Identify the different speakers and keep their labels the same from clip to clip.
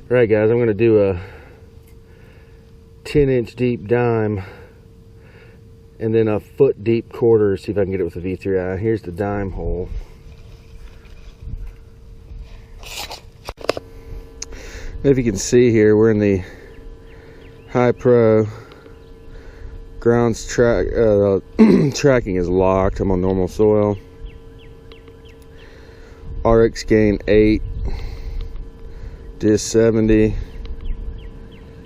Speaker 1: Alright guys, I'm going to do a 10-inch deep dime and then a foot deep quarter, see if I can get it with a V3i. Here's the dime hole. If you can see here, we're in the High Pro. Ground's tracking is locked. I'm on normal soil. RX gain 8. Disc 70,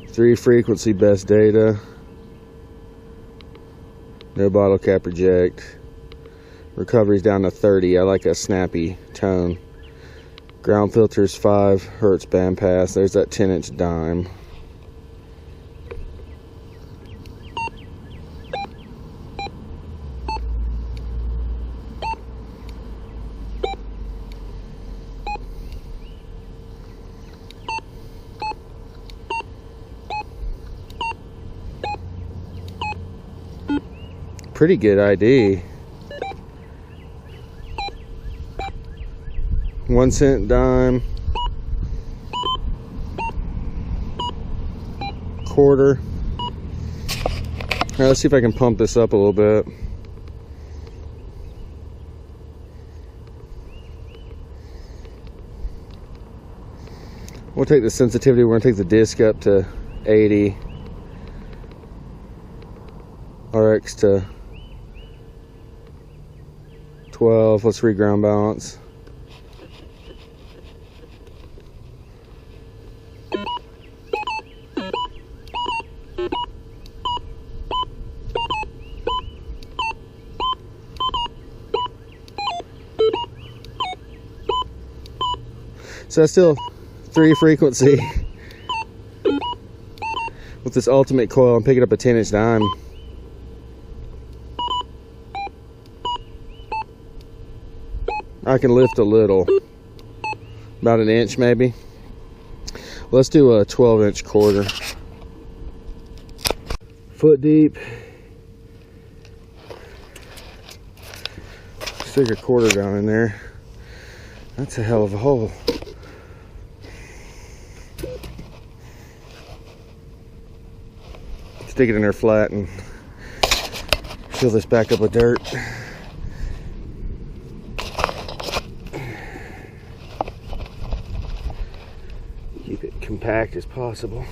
Speaker 1: 3 frequency best data, no bottle cap reject, recovery's down to 30. I like a snappy tone. Ground filter's 5 hertz bandpass. There's that 10-inch dime. Pretty good ID. 1 cent dime, quarter. Alright, let's see if I can pump this up a little bit. We'll take the sensitivity, we're going to take the disc up to 80. RX to 12. Let's reground balance. So that's still 3 frequency with this ultimate coil. I'm picking up a 10-inch dime. I can lift a little, about 1 inch maybe. Let's do a 12-inch quarter. Foot deep. Stick a quarter down in there. That's a hell of a hole. Stick it in there flat and fill this back up with dirt. Keep it compact as possible.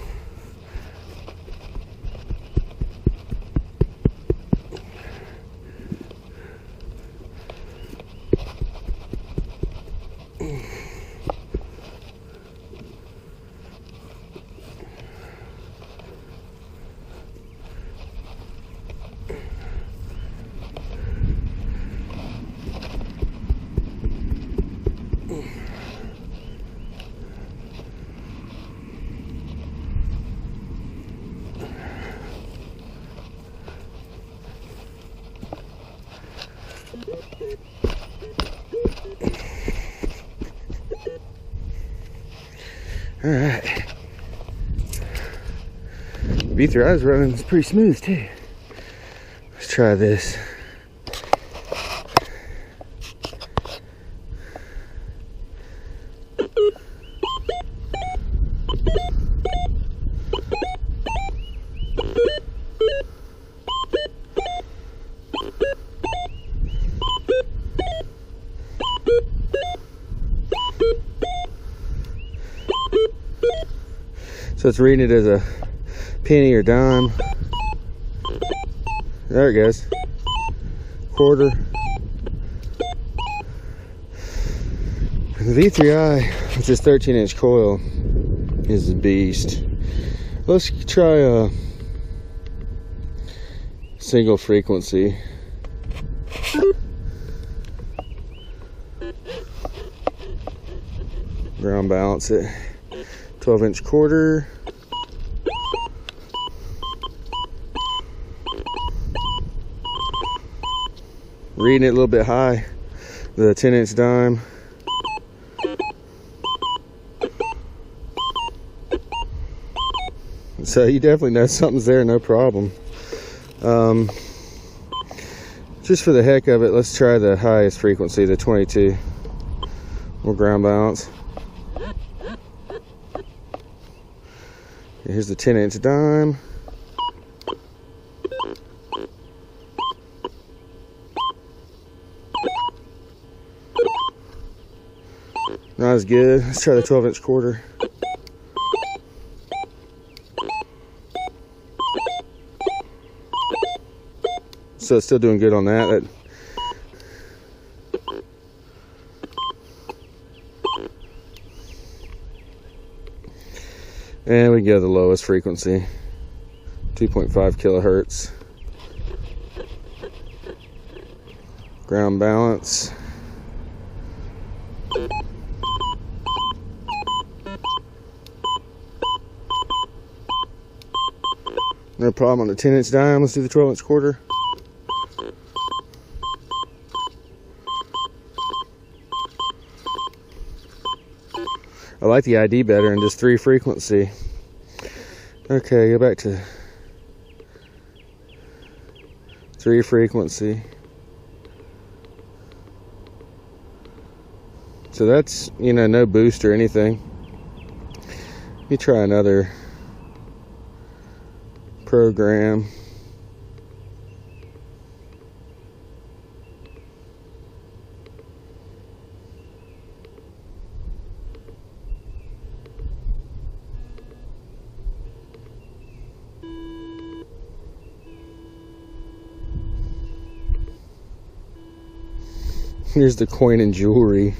Speaker 1: All right, V3i is running pretty smooth too. Let's try this. So it's reading it as a penny or dime. There it goes. Quarter. The V3i with this 13-inch coil is a beast. Let's try a single frequency. Ground balance it. 12-inch quarter. Reading it a little bit high. The 10-inch dime. So you definitely know something's there, no problem. Just for the heck of it, let's try the highest frequency, the 22. We'll ground balance. Here's the 10-inch dime. Not as good. Let's try the 12-inch quarter. So it's still doing good on that. And we go to the lowest frequency, 2.5 kilohertz. Ground balance. No problem on the 10-inch dime. Let's do the 12-inch quarter. I like the ID better and just 3 frequency. Okay, go back to 3 frequency. So that's, you know, no boost or anything. Let me try another program. Here's the coin and jewelry.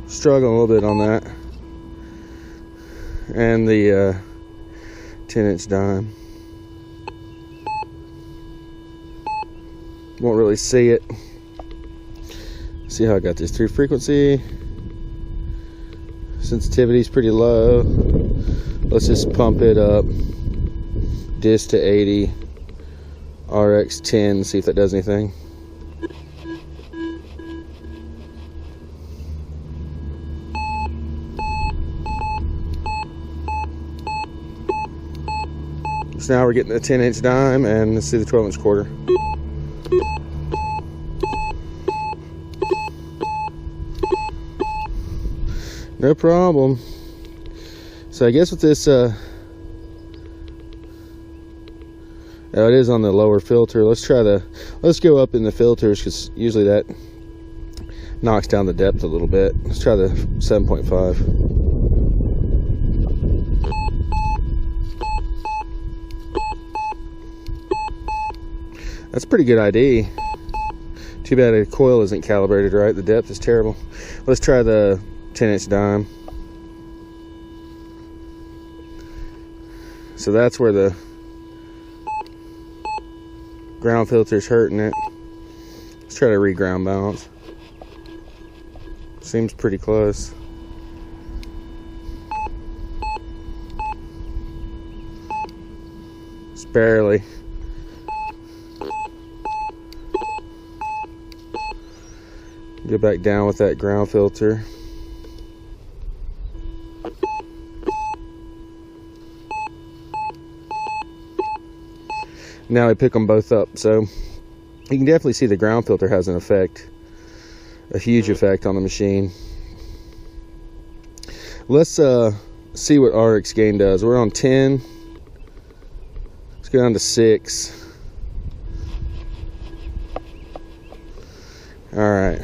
Speaker 1: Struggling a little bit on that. And the 10-inch dime. Won't really see it. See how I got this 3 frequency. Sensitivity is pretty low. Let's just pump it up. Dis to 80. RX 10. See if that does anything. So now we're getting the 10-inch dime, and let's see the 12-inch quarter. No problem. So I guess with this, oh, it is on the lower filter. Let's go up in the filters, because usually that knocks down the depth a little bit. Let's try the 7.5. That's a pretty good ID. Too bad the coil isn't calibrated right. The depth is terrible. Let's try the 10-inch dime. So that's where the ground filter's hurting it. Let's try to re-ground balance. Seems pretty close. Just barely. Go back down with that ground filter. Now I pick them both up, so you can definitely see the ground filter has an effect, a huge effect on the machine. Let's see what RX gain does. We're on 10. Let's go down to 6. All right.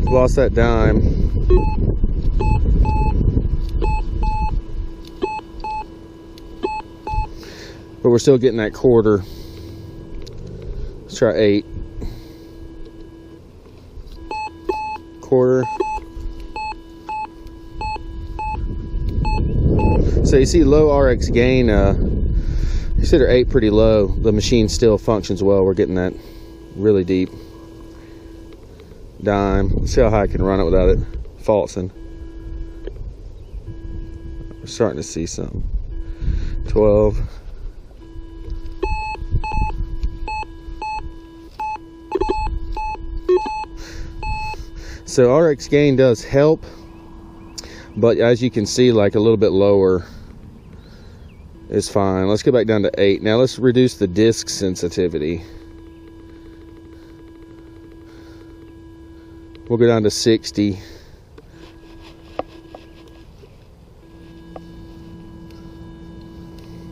Speaker 1: Lost that dime. But we're still getting that quarter. Let's try 8. Quarter. So you see low RX gain, consider 8 pretty low. The machine still functions well. We're getting that really deep dime. Let's see how high I can run it without it falsing. We're starting to see something. 12. So RX gain does help, but as you can see, like a little bit lower is fine. Let's go back down to 8. Now let's reduce the disc sensitivity. We'll go down to 60.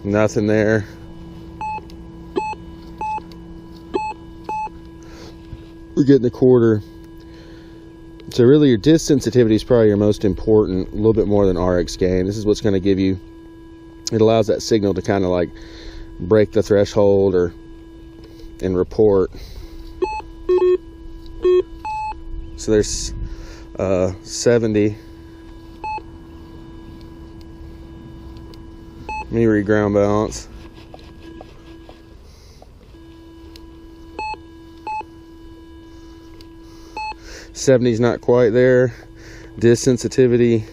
Speaker 1: Nothing there. We're getting a quarter. So really your disc sensitivity is probably your most important, a little bit more than RX gain. This is what's going to give you, it allows that signal to kind of like break the threshold and report. So there's 70. Let me re-ground balance. '70's not quite there. Disc sensitivity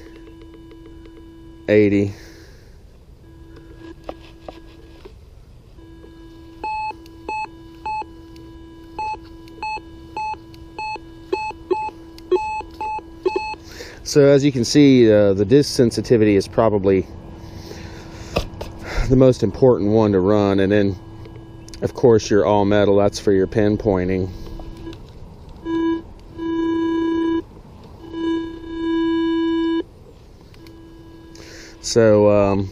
Speaker 1: 80. So as you can see, the disc sensitivity is probably the most important one to run, and then of course your all metal, that's for your pinpointing. So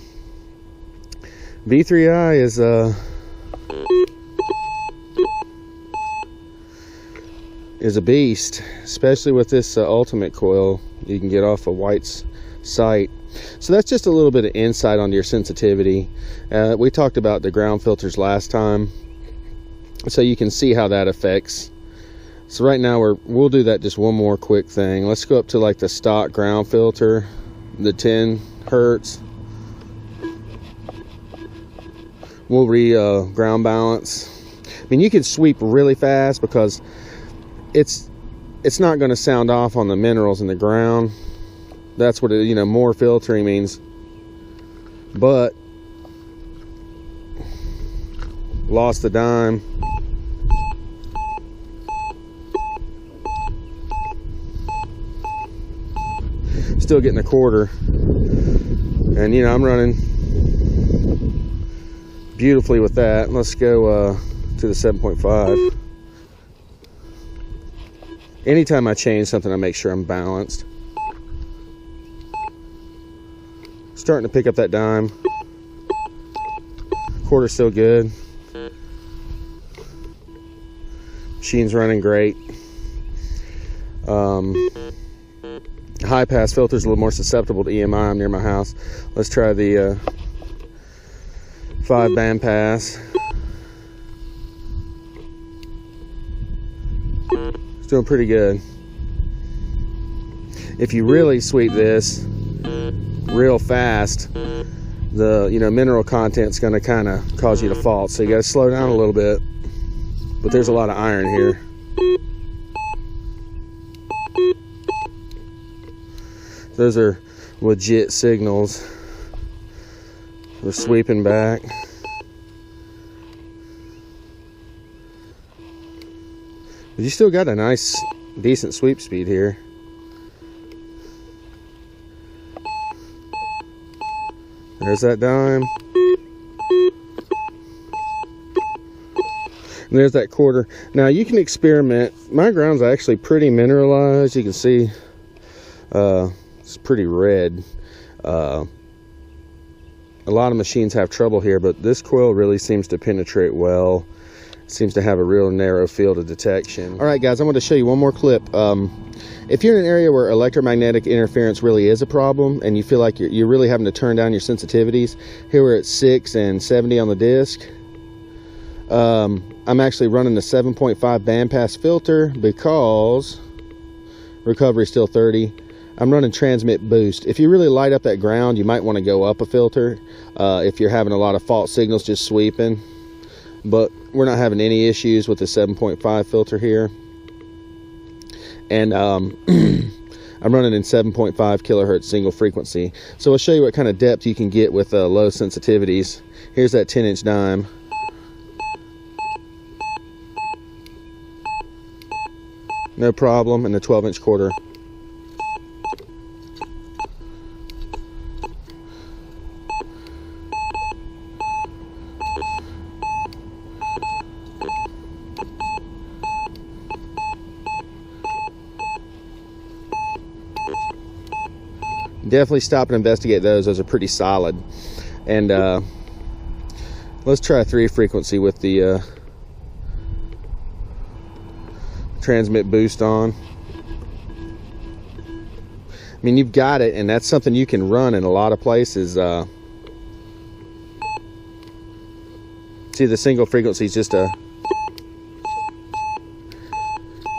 Speaker 1: V3i is a beast, especially with this ultimate coil you can get off of White's site. So that's just a little bit of insight on your sensitivity. We talked about the ground filters last time, so you can see how that affects. So right now we'll do that, just one more quick thing. Let's go up to like the stock ground filter, the 10 hertz. We'll ground balance. I mean, you can sweep really fast because it's not going to sound off on the minerals in the ground. That's what it, more filtering means. But lost the dime. Still getting a quarter. And I'm running beautifully with that. Let's go to the 7.5. Anytime I change something, I make sure I'm balanced. Starting to pick up that dime. Quarter's still good. Machine's running great. High pass filter's a little more susceptible to EMI. I'm near my house. Let's try the 5 band pass. It's doing pretty good. If you really sweep this real fast, the mineral content's going to kind of cause you to fault. So you got to slow down a little bit. But there's a lot of iron here. Those are legit signals. We're sweeping back. But you still got a nice, decent sweep speed here. There's that dime. And there's that quarter. Now you can experiment. My ground's actually pretty mineralized. You can see it's pretty red. A lot of machines have trouble here, but this coil really seems to penetrate well. Seems to have a real narrow field of detection. All right, guys, I'm going to show you one more clip. If you're in an area where electromagnetic interference really is a problem, and you feel like you're really having to turn down your sensitivities, here we're at 6 and 70 on the disc. I'm actually running the 7.5 bandpass filter because recovery is still 30. I'm running transmit boost. If you really light up that ground, you might want to go up a filter if you're having a lot of fault signals just sweeping. But we're not having any issues with the 7.5 filter here. And I'm running in 7.5 kilohertz single frequency. So I'll show you what kind of depth you can get with low sensitivities. Here's that 10-inch dime. No problem. And the 12-inch quarter. Definitely stop and investigate those. Those are pretty solid. And let's try 3 frequency with the transmit boost on. I mean, you've got it, and that's something you can run in a lot of places. See, the single frequency is just a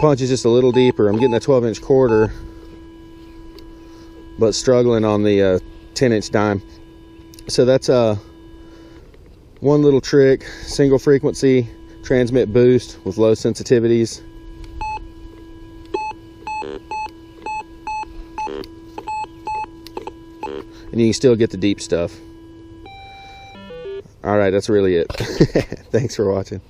Speaker 1: punch is just a little deeper. I'm getting a 12-inch quarter, but struggling on the 10-inch dime. So that's one little trick: single frequency transmit boost with low sensitivities. And you can still get the deep stuff. All right, that's really it. Thanks for watching.